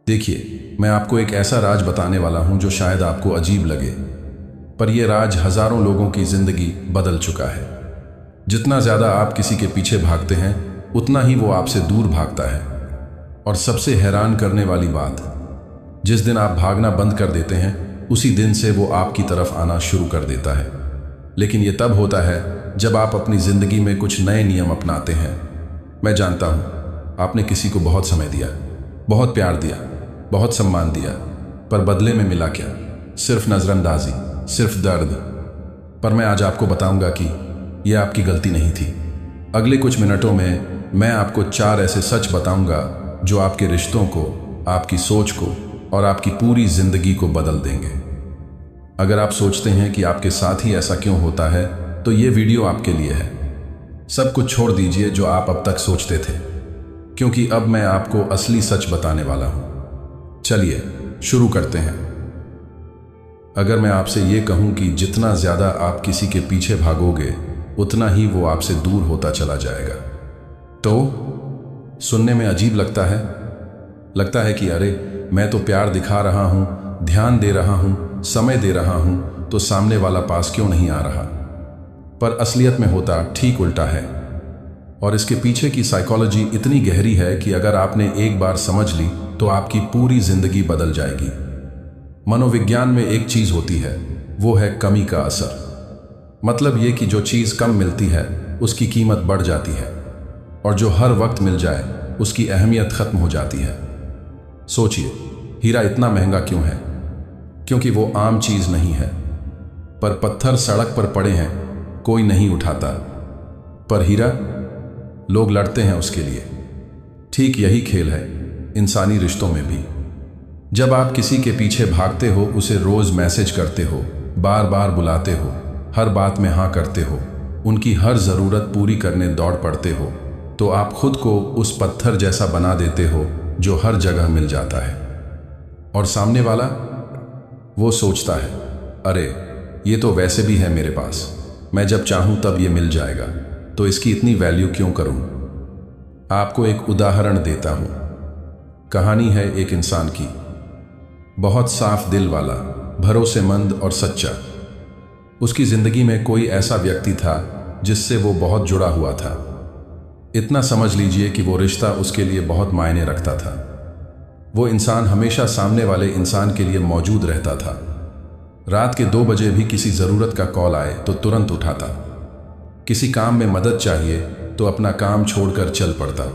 देखिए, मैं आपको एक ऐसा राज बताने वाला हूं जो शायद आपको अजीब लगे, पर यह राज हजारों लोगों की जिंदगी बदल चुका है। जितना ज्यादा आप किसी के पीछे भागते हैं, उतना ही वो आपसे दूर भागता है। और सबसे हैरान करने वाली बात, जिस दिन आप भागना बंद कर देते हैं, उसी दिन से वो आपकी तरफ आना शुरू कर देता है। लेकिन ये तब होता है जब आप अपनी जिंदगी में कुछ नए नियम अपनाते हैं। मैं जानता हूं, आपने किसी को बहुत समय दिया, बहुत प्यार दिया, बहुत सम्मान दिया, पर बदले में मिला क्या? सिर्फ नजरअंदाजी, सिर्फ दर्द। पर मैं आज आपको बताऊंगा कि यह आपकी गलती नहीं थी। अगले कुछ मिनटों में मैं आपको 4 ऐसे सच बताऊंगा जो आपके रिश्तों को, आपकी सोच को और आपकी पूरी जिंदगी को बदल देंगे। अगर आप सोचते हैं कि आपके साथ ही ऐसा क्यों होता है, तो ये वीडियो आपके लिए है। सब कुछ छोड़ दीजिए जो आप अब तक सोचते थे, क्योंकि अब मैं आपको असली सच बताने वाला हूं। चलिए शुरू करते हैं। अगर मैं आपसे ये कहूं कि जितना ज्यादा आप किसी के पीछे भागोगे, उतना ही वो आपसे दूर होता चला जाएगा, तो सुनने में अजीब लगता है कि अरे, मैं तो प्यार दिखा रहा हूं, ध्यान दे रहा हूं, समय दे रहा हूं, तो सामने वाला पास क्यों नहीं आ रहा? पर असलियत में होता ठीक उल्टा है। और इसके पीछे की साइकोलॉजी इतनी गहरी है कि अगर आपने एक बार समझ ली, तो आपकी पूरी जिंदगी बदल जाएगी। मनोविज्ञान में एक चीज होती है, वो है कमी का असर। मतलब ये कि जो चीज कम मिलती है, उसकी कीमत बढ़ जाती है, और जो हर वक्त मिल जाए, उसकी अहमियत खत्म हो जाती है। सोचिए, हीरा इतना महंगा क्यों है? क्योंकि वो आम चीज नहीं है। पर पत्थर सड़क पर पड़े हैं, कोई नहीं उठाता। पर हीरा, लोग लड़ते हैं उसके लिए। ठीक यही खेल है इंसानी रिश्तों में भी। जब आप किसी के पीछे भागते हो, उसे रोज मैसेज करते हो, बार बार बुलाते हो, हर बात में हाँ करते हो, उनकी हर जरूरत पूरी करने दौड़ पड़ते हो, तो आप खुद को उस पत्थर जैसा बना देते हो जो हर जगह मिल जाता है। और सामने वाला, वो सोचता है, अरे ये तो वैसे भी है मेरे पास, मैं जब चाहूं तब ये मिल जाएगा, तो इसकी इतनी वैल्यू क्यों करूं? आपको एक उदाहरण देता हूं। कहानी है एक इंसान की, बहुत साफ दिल वाला, भरोसेमंद और सच्चा। उसकी जिंदगी में कोई ऐसा व्यक्ति था जिससे वो बहुत जुड़ा हुआ था। इतना समझ लीजिए कि वो रिश्ता उसके लिए बहुत मायने रखता था। वो इंसान हमेशा सामने वाले इंसान के लिए मौजूद रहता था। रात के 2 बजे भी किसी जरूरत का कॉल आए तो तुरंत उठाता। किसी काम में मदद चाहिए तो अपना काम छोड़कर चल पड़ता।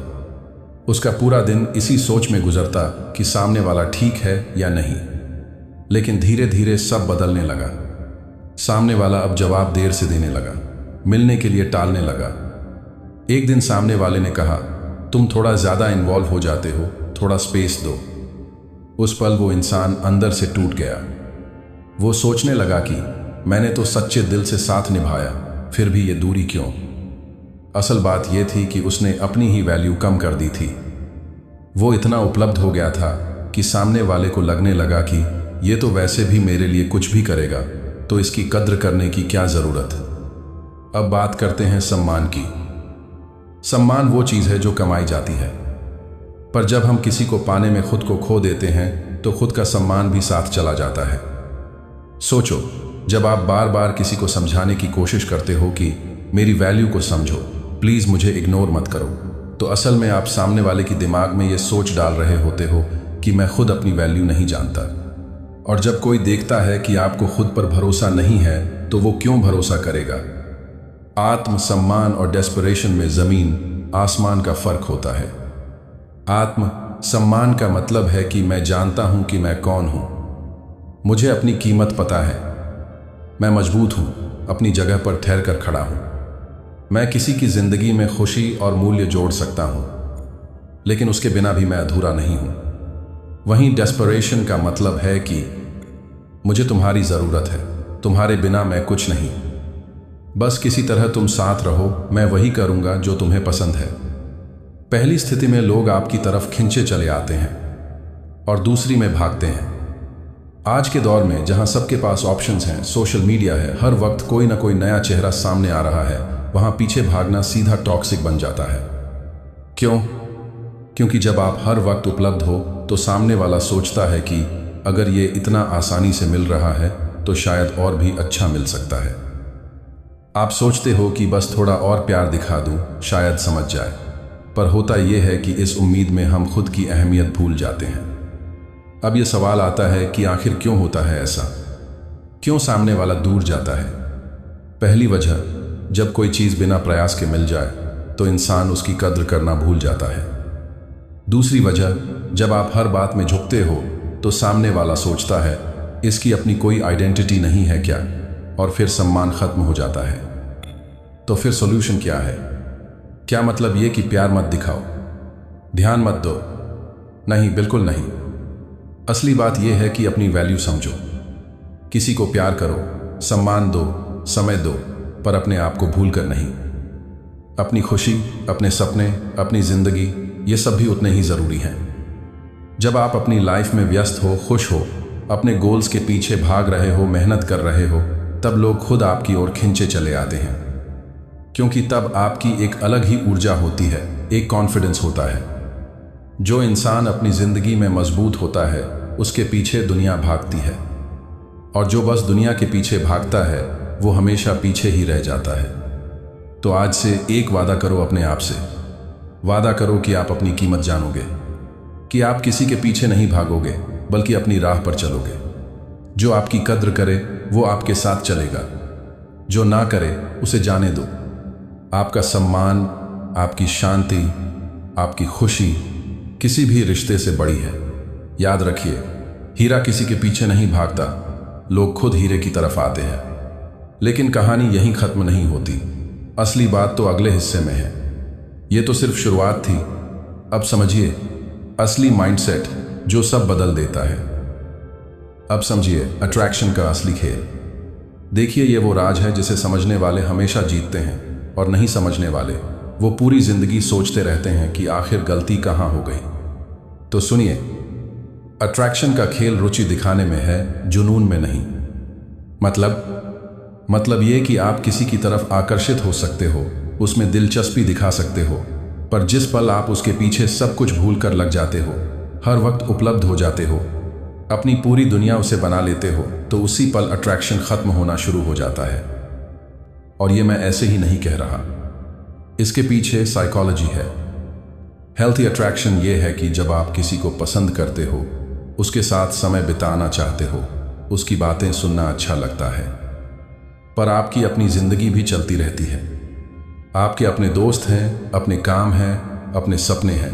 उसका पूरा दिन इसी सोच में गुजरता कि सामने वाला ठीक है या नहीं। लेकिन धीरे धीरे सब बदलने लगा। सामने वाला अब जवाब देर से देने लगा, मिलने के लिए टालने लगा। एक दिन सामने वाले ने कहा, तुम थोड़ा ज्यादा इन्वॉल्व हो जाते हो, थोड़ा स्पेस दो। उस पल वो इंसान अंदर से टूट गया। वो सोचने लगा कि मैंने तो सच्चे दिल से साथ निभाया, फिर भी ये दूरी क्यों? असल बात यह थी कि उसने अपनी ही वैल्यू कम कर दी थी। वो इतना उपलब्ध हो गया था कि सामने वाले को लगने लगा कि ये तो वैसे भी मेरे लिए कुछ भी करेगा, तो इसकी कद्र करने की क्या जरूरत। अब बात करते हैं सम्मान की। सम्मान वो चीज है जो कमाई जाती है, पर जब हम किसी को पाने में खुद को खो देते हैं, तो खुद का सम्मान भी साथ चला जाता है। सोचो, जब आप बार बार किसी को समझाने की कोशिश करते हो कि मेरी वैल्यू को समझो, प्लीज मुझे इग्नोर मत करो, तो असल में आप सामने वाले की दिमाग में ये सोच डाल रहे होते हो कि मैं खुद अपनी वैल्यू नहीं जानता। और जब कोई देखता है कि आपको खुद पर भरोसा नहीं है, तो वो क्यों भरोसा करेगा? आत्म सम्मान और डेस्परेशन में जमीन आसमान का फर्क होता है। आत्म सम्मान का मतलब है कि मैं जानता हूं कि मैं कौन हूं, मुझे अपनी कीमत पता है, मैं मजबूत हूं, अपनी जगह पर ठहर कर खड़ा हूं, मैं किसी की जिंदगी में खुशी और मूल्य जोड़ सकता हूं, लेकिन उसके बिना भी मैं अधूरा नहीं हूं। वहीं डेस्परेशन का मतलब है कि मुझे तुम्हारी जरूरत है, तुम्हारे बिना मैं कुछ नहीं, बस किसी तरह तुम साथ रहो, मैं वही करूंगा जो तुम्हें पसंद है। पहली स्थिति में लोग आपकी तरफ खिंचे चले आते हैं और दूसरी में भागते हैं। आज के दौर में जहां सबके पास ऑप्शंस हैं, सोशल मीडिया है, हर वक्त कोई ना कोई नया चेहरा सामने आ रहा है, वहां पीछे भागना सीधा टॉक्सिक बन जाता है। क्यों? क्योंकि जब आप हर वक्त उपलब्ध हो तो सामने वाला सोचता है कि अगर ये इतना आसानी से मिल रहा है तो शायद और भी अच्छा मिल सकता है। आप सोचते हो कि बस थोड़ा और प्यार दिखा दूं, शायद समझ जाए। पर होता यह है कि इस उम्मीद में हम खुद की अहमियत भूल जाते हैं। अब यह सवाल आता है कि आखिर क्यों होता है ऐसा? क्यों सामने वाला दूर जाता है? पहली वजह, जब कोई चीज़ बिना प्रयास के मिल जाए तो इंसान उसकी कद्र करना भूल जाता है। दूसरी वजह, जब आप हर बात में झुकते हो तो सामने वाला सोचता है इसकी अपनी कोई आइडेंटिटी नहीं है क्या, और फिर सम्मान खत्म हो जाता है। तो फिर सॉल्यूशन क्या है? क्या मतलब ये कि प्यार मत दिखाओ, ध्यान मत दो? नहीं, बिल्कुल नहीं। असली बात यह है कि अपनी वैल्यू समझो। किसी को प्यार करो, सम्मान दो, समय दो, पर अपने आप को भूल कर नहीं। अपनी खुशी, अपने सपने, अपनी जिंदगी, ये सब भी उतने ही जरूरी हैं। जब आप अपनी लाइफ में व्यस्त हो, खुश हो, अपने गोल्स के पीछे भाग रहे हो, मेहनत कर रहे हो, तब लोग खुद आपकी ओर खिंचे चले आते हैं। क्योंकि तब आपकी एक अलग ही ऊर्जा होती है, एक कॉन्फिडेंस होता है। जो इंसान अपनी जिंदगी में मजबूत होता है उसके पीछे दुनिया भागती है, और जो बस दुनिया के पीछे भागता है वो हमेशा पीछे ही रह जाता है। तो आज से एक वादा करो अपने आप से। वादा करो कि आप अपनी कीमत जानोगे, कि आप किसी के पीछे नहीं भागोगे बल्कि अपनी राह पर चलोगे। जो आपकी कद्र करे वो आपके साथ चलेगा, जो ना करे उसे जाने दो। आपका सम्मान, आपकी शांति, आपकी खुशी किसी भी रिश्ते से बड़ी है। याद रखिए, हीरा किसी के पीछे नहीं भागता, लोग खुद हीरे की तरफ आते हैं। लेकिन कहानी यहीं खत्म नहीं होती। असली बात तो अगले हिस्से में है। ये तो सिर्फ शुरुआत थी। अब समझिए असली माइंडसेट जो सब बदल देता है। अब समझिए अट्रैक्शन का असली खेल। देखिए, ये वो राज है जिसे समझने वाले हमेशा जीतते हैं, और नहीं समझने वाले वो पूरी जिंदगी सोचते रहते हैं कि आखिर गलती कहाँ हो गई। तो सुनिए, अट्रैक्शन का खेल रुचि दिखाने में है, जुनून में नहीं। मतलब ये कि आप किसी की तरफ आकर्षित हो सकते हो, उसमें दिलचस्पी दिखा सकते हो, पर जिस पल आप उसके पीछे सब कुछ भूल कर लग जाते हो, हर वक्त उपलब्ध हो जाते हो, अपनी पूरी दुनिया उसे बना लेते हो, तो उसी पल अट्रैक्शन खत्म होना शुरू हो जाता है। और ये मैं ऐसे ही नहीं कह रहा, इसके पीछे साइकोलॉजी है। हेल्थी अट्रैक्शन ये है कि जब आप किसी को पसंद करते हो, उसके साथ समय बिताना चाहते हो, उसकी बातें सुनना अच्छा लगता है, पर आपकी अपनी जिंदगी भी चलती रहती है। आपके अपने दोस्त हैं, अपने काम हैं, अपने सपने हैं।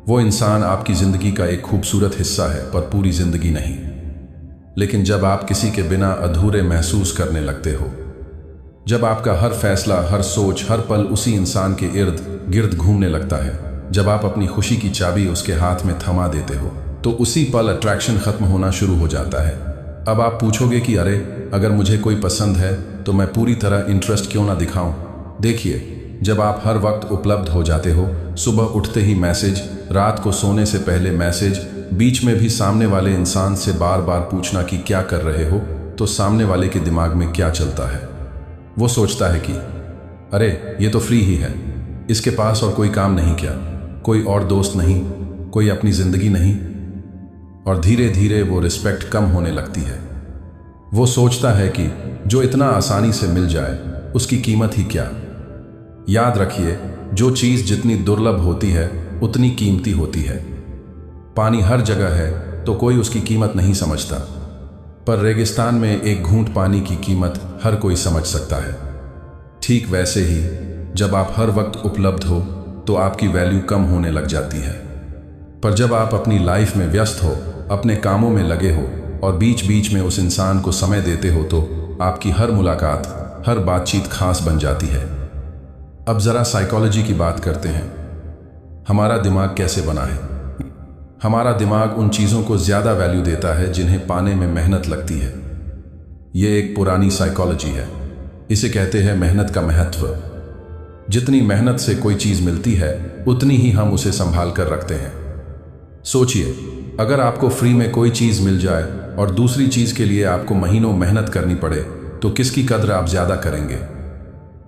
वो इंसान आपकी जिंदगी का एक खूबसूरत हिस्सा है, पर पूरी जिंदगी नहीं। लेकिन जब आप किसी के बिना अधूरे महसूस करने लगते हो, जब आपका हर फैसला, हर सोच, हर पल उसी इंसान के इर्द गिर्द घूमने लगता है, जब आप अपनी खुशी की चाबी उसके हाथ में थमा देते हो, तो उसी पल अट्रैक्शन खत्म होना शुरू हो जाता है। अब आप पूछोगे कि अरे, अगर मुझे कोई पसंद है तो मैं पूरी तरह इंटरेस्ट क्यों ना दिखाऊं? देखिए, जब आप हर वक्त उपलब्ध हो जाते हो, सुबह उठते ही मैसेज, रात को सोने से पहले मैसेज, बीच में भी सामने वाले इंसान से बार बार पूछना कि क्या कर रहे हो, तो सामने वाले के दिमाग में क्या चलता है? वो सोचता है कि अरे, ये तो फ्री ही है, इसके पास और कोई काम नहीं क्या, कोई और दोस्त नहीं, कोई अपनी जिंदगी नहीं। और धीरे धीरे वो रिस्पेक्ट कम होने लगती है। वो सोचता है कि जो इतना आसानी से मिल जाए उसकी कीमत ही क्या। याद रखिए, जो चीज़ जितनी दुर्लभ होती है उतनी कीमती होती है। पानी हर जगह है तो कोई उसकी कीमत नहीं समझता, पर रेगिस्तान में एक घूंट पानी की कीमत हर कोई समझ सकता है। ठीक वैसे ही जब आप हर वक्त उपलब्ध हो तो आपकी वैल्यू कम होने लग जाती है, पर जब आप अपनी लाइफ में व्यस्त हो, अपने कामों में लगे हो और बीच बीच में उस इंसान को समय देते हो, तो आपकी हर मुलाकात, हर बातचीत खास बन जाती है। अब ज़रा साइकोलॉजी की बात करते हैं। हमारा दिमाग कैसे बना है? हमारा दिमाग उन चीज़ों को ज़्यादा वैल्यू देता है जिन्हें पाने में मेहनत लगती है। ये एक पुरानी साइकोलॉजी है, इसे कहते हैं मेहनत का महत्व। जितनी मेहनत से कोई चीज़ मिलती है उतनी ही हम उसे संभाल कर रखते हैं। सोचिए, अगर आपको फ्री में कोई चीज़ मिल जाए और दूसरी चीज़ के लिए आपको महीनों मेहनत करनी पड़े, तो किसकी कद्र आप ज़्यादा करेंगे?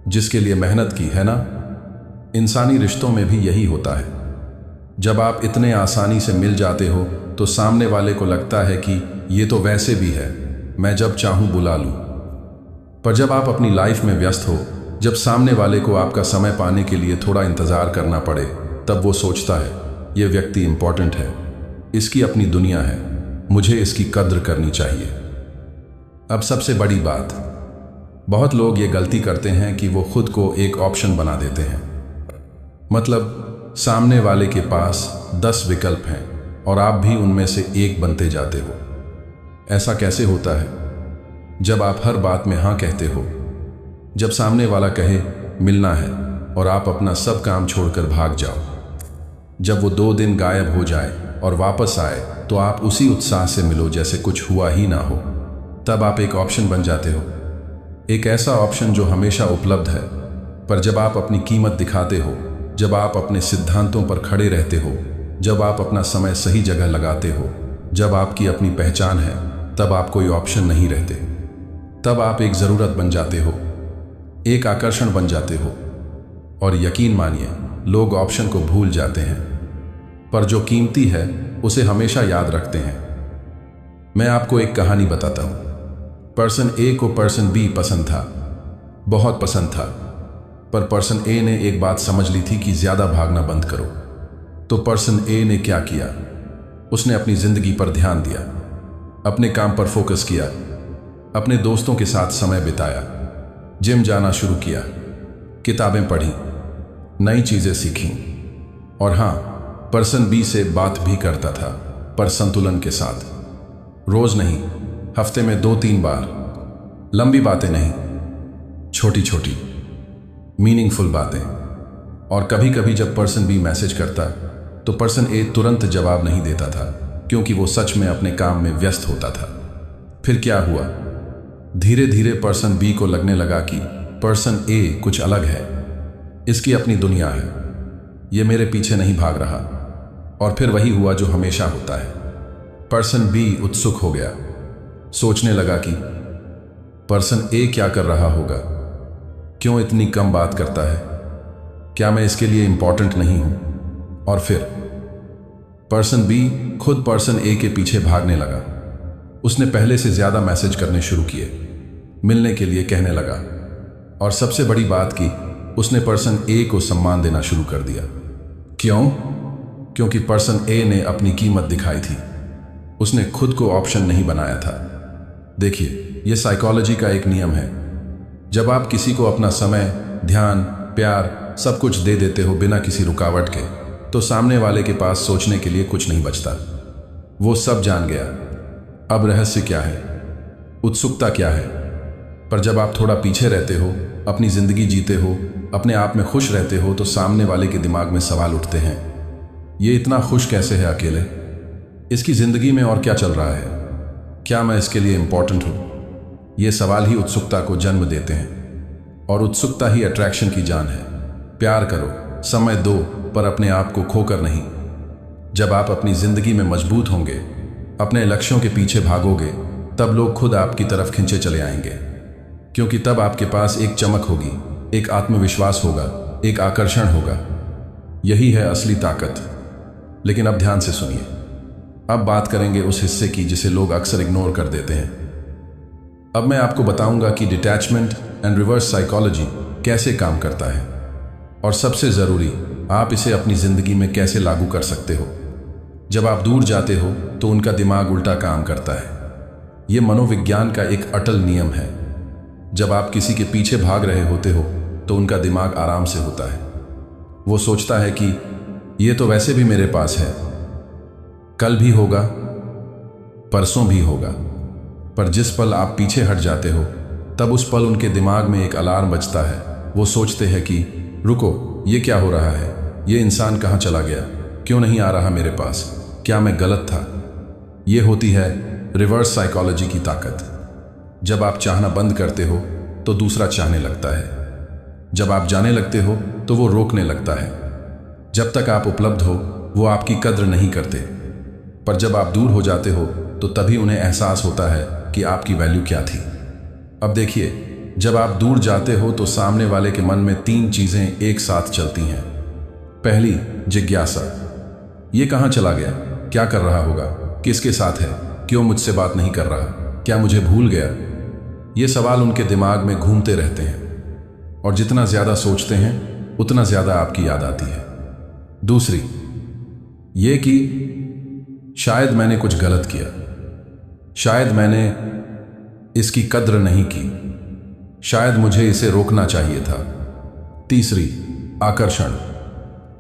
जिसके लिए मेहनत की है ना। इंसानी रिश्तों में भी यही होता है। जब आप इतने आसानी से मिल जाते हो तो सामने वाले को लगता है कि ये तो वैसे भी है, मैं जब चाहूँ बुला लूँ। पर जब आप अपनी लाइफ में व्यस्त हो, जब सामने वाले को आपका समय पाने के लिए थोड़ा इंतज़ार करना पड़े, तब वो सोचता है ये व्यक्ति इम्पॉर्टेंट है, इसकी अपनी दुनिया है, मुझे इसकी कद्र करनी चाहिए। अब सबसे बड़ी बात, बहुत लोग ये गलती करते हैं कि वो खुद को एक ऑप्शन बना देते हैं। मतलब सामने वाले के पास 10 विकल्प हैं और आप भी उनमें से एक बनते जाते हो। ऐसा कैसे होता है? जब आप हर बात में हाँ कहते हो, जब सामने वाला कहे मिलना है और आप अपना सब काम छोड़कर भाग जाओ, जब वो 2 दिन गायब हो जाए और वापस आए तो आप उसी उत्साह से मिलो जैसे कुछ हुआ ही ना हो, तब आप एक ऑप्शन बन जाते हो। एक ऐसा ऑप्शन जो हमेशा उपलब्ध है, पर जब आप अपनी कीमत दिखाते हो, जब आप अपने सिद्धांतों पर खड़े रहते हो, जब आप अपना समय सही जगह लगाते हो, जब आपकी अपनी पहचान है, तब आप कोई ऑप्शन नहीं रहते। तब आप एक ज़रूरत बन जाते हो, एक आकर्षण बन जाते हो। और यकीन मानिए, लोग ऑप्शन को भूल जाते हैं, पर जो कीमती है उसे हमेशा याद रखते हैं। मैं आपको एक कहानी बताता हूँ। पर्सन ए को पर्सन बी पसंद था, बहुत पसंद था, पर पर्सन ए ने एक बात समझ ली थी कि ज़्यादा भागना बंद करो। तो पर्सन ए ने क्या किया? उसने अपनी ज़िंदगी पर ध्यान दिया, अपने काम पर फोकस किया, अपने दोस्तों के साथ समय बिताया, जिम जाना शुरू किया, किताबें पढ़ी, नई चीज़ें सीखीं। और हाँ, पर्सन बी से बात भी करता था, पर संतुलन के साथ। रोज़ नहीं, हफ्ते में 2-3 बार। लंबी बातें नहीं, छोटी छोटी मीनिंगफुल बातें। और कभी कभी जब पर्सन बी मैसेज करता तो पर्सन ए तुरंत जवाब नहीं देता था, क्योंकि वो सच में अपने काम में व्यस्त होता था। फिर क्या हुआ? धीरे धीरे पर्सन बी को लगने लगा कि पर्सन ए कुछ अलग है, इसकी अपनी दुनिया है, ये मेरे पीछे नहीं भाग रहा। और फिर वही हुआ जो हमेशा होता है। पर्सन बी उत्सुक हो गया, सोचने लगा कि पर्सन ए क्या कर रहा होगा, क्यों इतनी कम बात करता है, क्या मैं इसके लिए इंपॉर्टेंट नहीं हूं? और फिर पर्सन बी खुद पर्सन ए के पीछे भागने लगा। उसने पहले से ज्यादा मैसेज करने शुरू किए, मिलने के लिए कहने लगा, और सबसे बड़ी बात की, उसने पर्सन ए को सम्मान देना शुरू कर दिया। क्यों? क्योंकि पर्सन ए ने अपनी कीमत दिखाई थी, उसने खुद को ऑप्शन नहीं बनाया था। देखिए, यह साइकोलॉजी का एक नियम है। जब आप किसी को अपना समय, ध्यान, प्यार सब कुछ दे देते हो बिना किसी रुकावट के, तो सामने वाले के पास सोचने के लिए कुछ नहीं बचता। वो सब जान गया। अब रहस्य क्या है? उत्सुकता क्या है? पर जब आप थोड़ा पीछे रहते हो, अपनी जिंदगी जीते हो, अपने आप में खुश रहते हो, तो सामने वाले के दिमाग में सवाल उठते हैं, ये इतना खुश कैसे है अकेले? इसकी जिंदगी में और क्या चल रहा है? क्या मैं इसके लिए इंपॉर्टेंट हूं? ये सवाल ही उत्सुकता को जन्म देते हैं, और उत्सुकता ही अट्रैक्शन की जान है। प्यार करो, समय दो, पर अपने आप को खोकर नहीं। जब आप अपनी जिंदगी में मजबूत होंगे, अपने लक्ष्यों के पीछे भागोगे, तब लोग खुद आपकी तरफ खिंचे चले आएंगे, क्योंकि तब आपके पास एक चमक होगी, एक आत्मविश्वास होगा, एक आकर्षण होगा। यही है असली ताकत। लेकिन अब ध्यान से सुनिए। अब बात करेंगे उस हिस्से की जिसे लोग अक्सर इग्नोर कर देते हैं। अब मैं आपको बताऊंगा कि डिटैचमेंट एंड रिवर्स साइकोलॉजी कैसे काम करता है, और सबसे ज़रूरी, आप इसे अपनी ज़िंदगी में कैसे लागू कर सकते हो। जब आप दूर जाते हो तो उनका दिमाग उल्टा काम करता है। ये मनोविज्ञान का एक अटल नियम है। जब आप किसी के पीछे भाग रहे होते हो तो उनका दिमाग आराम से होता है। वो सोचता है कि ये तो वैसे भी मेरे पास है, कल भी होगा, परसों भी होगा। पर जिस पल आप पीछे हट जाते हो, तब उस पल उनके दिमाग में एक अलार्म बजता है। वो सोचते हैं कि रुको, ये क्या हो रहा है? ये इंसान कहाँ चला गया? क्यों नहीं आ रहा मेरे पास? क्या मैं गलत था? ये होती है रिवर्स साइकोलॉजी की ताकत। जब आप चाहना बंद करते हो तो दूसरा चाहने लगता है। जब आप जाने लगते हो तो वो रोकने लगता है। जब तक आप उपलब्ध हो, वो आपकी कद्र नहीं करते, पर जब आप दूर हो जाते हो तो तभी उन्हें एहसास होता है कि आपकी वैल्यू क्या थी। अब देखिए, जब आप दूर जाते हो तो सामने वाले के मन में 3 चीज़ें एक साथ चलती हैं। पहली, जिज्ञासा। ये कहाँ चला गया, क्या कर रहा होगा, किसके साथ है, क्यों मुझसे बात नहीं कर रहा, क्या मुझे भूल गया। ये सवाल उनके दिमाग में घूमते रहते हैं और जितना ज़्यादा सोचते हैं उतना ज़्यादा आपकी याद आती है। दूसरी ये कि शायद मैंने कुछ गलत किया, शायद मैंने इसकी कद्र नहीं की, शायद मुझे इसे रोकना चाहिए था। तीसरी आकर्षण।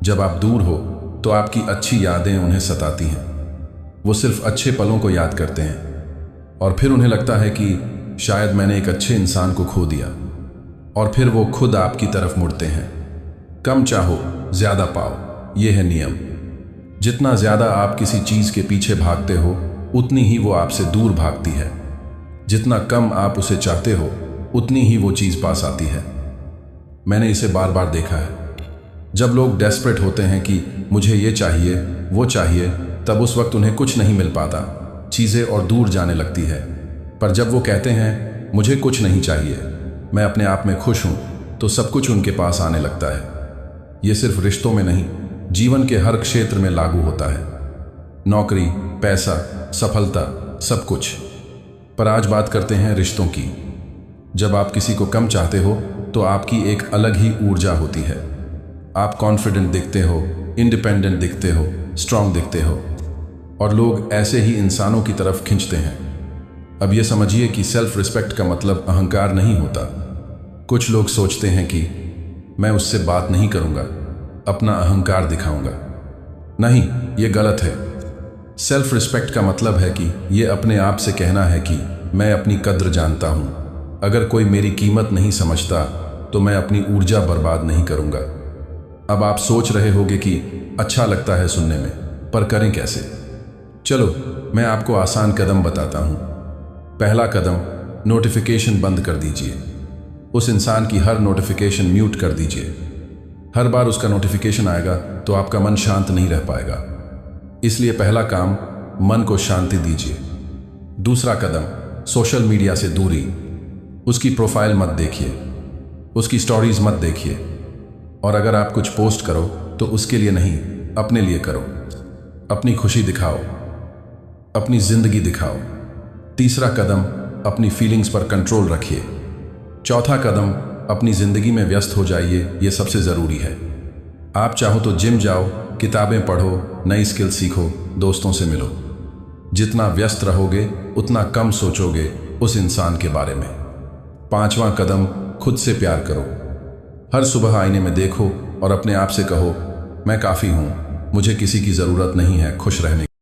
जब आप दूर हो तो आपकी अच्छी यादें उन्हें सताती हैं। वो सिर्फ अच्छे पलों को याद करते हैं और फिर उन्हें लगता है कि शायद मैंने एक अच्छे इंसान को खो दिया, और फिर वो खुद आपकी तरफ मुड़ते हैं। कम चाहो ज़्यादा पाओ, ये है नियम। जितना ज़्यादा आप किसी चीज़ के पीछे भागते हो उतनी ही वो आपसे दूर भागती है। जितना कम आप उसे चाहते हो उतनी ही वो चीज़ पास आती है। मैंने इसे बार बार देखा है। जब लोग डेस्परेट होते हैं कि मुझे ये चाहिए वो चाहिए, तब उस वक्त उन्हें कुछ नहीं मिल पाता, चीज़ें और दूर जाने लगती है। पर जब वो कहते हैं मुझे कुछ नहीं चाहिए, मैं अपने आप में खुश हूँ, तो सब कुछ उनके पास आने लगता है। ये सिर्फ रिश्तों में नहीं, जीवन के हर क्षेत्र में लागू होता है। नौकरी, पैसा, सफलता, सब कुछ। पर आज बात करते हैं रिश्तों की। जब आप किसी को कम चाहते हो तो आपकी एक अलग ही ऊर्जा होती है। आप कॉन्फिडेंट दिखते हो, इंडिपेंडेंट दिखते हो, स्ट्रांग दिखते हो, और लोग ऐसे ही इंसानों की तरफ खींचते हैं। अब ये समझिए कि सेल्फ रिस्पेक्ट का मतलब अहंकार नहीं होता। कुछ लोग सोचते हैं कि मैं उससे बात नहीं करूंगा, अपना अहंकार दिखाऊंगा। नहीं, ये गलत है। सेल्फ रिस्पेक्ट का मतलब है कि ये अपने आप से कहना है कि मैं अपनी कद्र जानता हूं। अगर कोई मेरी कीमत नहीं समझता तो मैं अपनी ऊर्जा बर्बाद नहीं करूंगा। अब आप सोच रहे होंगे कि अच्छा लगता है सुनने में, पर करें कैसे? चलो मैं आपको आसान कदम बताता हूं। पहला कदम, नोटिफिकेशन बंद कर दीजिए। उस इंसान की हर नोटिफिकेशन म्यूट कर दीजिए। हर बार उसका नोटिफिकेशन आएगा तो आपका मन शांत नहीं रह पाएगा। इसलिए पहला काम, मन को शांति दीजिए। दूसरा कदम, सोशल मीडिया से दूरी। उसकी प्रोफाइल मत देखिए, उसकी स्टोरीज मत देखिए, और अगर आप कुछ पोस्ट करो तो उसके लिए नहीं, अपने लिए करो। अपनी खुशी दिखाओ, अपनी जिंदगी दिखाओ। तीसरा कदम, अपनी फीलिंग्स पर कंट्रोल रखिए। चौथा कदम, अपनी जिंदगी में व्यस्त हो जाइए। ये सबसे ज़रूरी है। आप चाहो तो जिम जाओ, किताबें पढ़ो, नई स्किल सीखो, दोस्तों से मिलो। जितना व्यस्त रहोगे उतना कम सोचोगे उस इंसान के बारे में। पांचवा कदम, खुद से प्यार करो। हर सुबह आईने में देखो और अपने आप से कहो, मैं काफ़ी हूँ, मुझे किसी की ज़रूरत नहीं है खुश रहने की।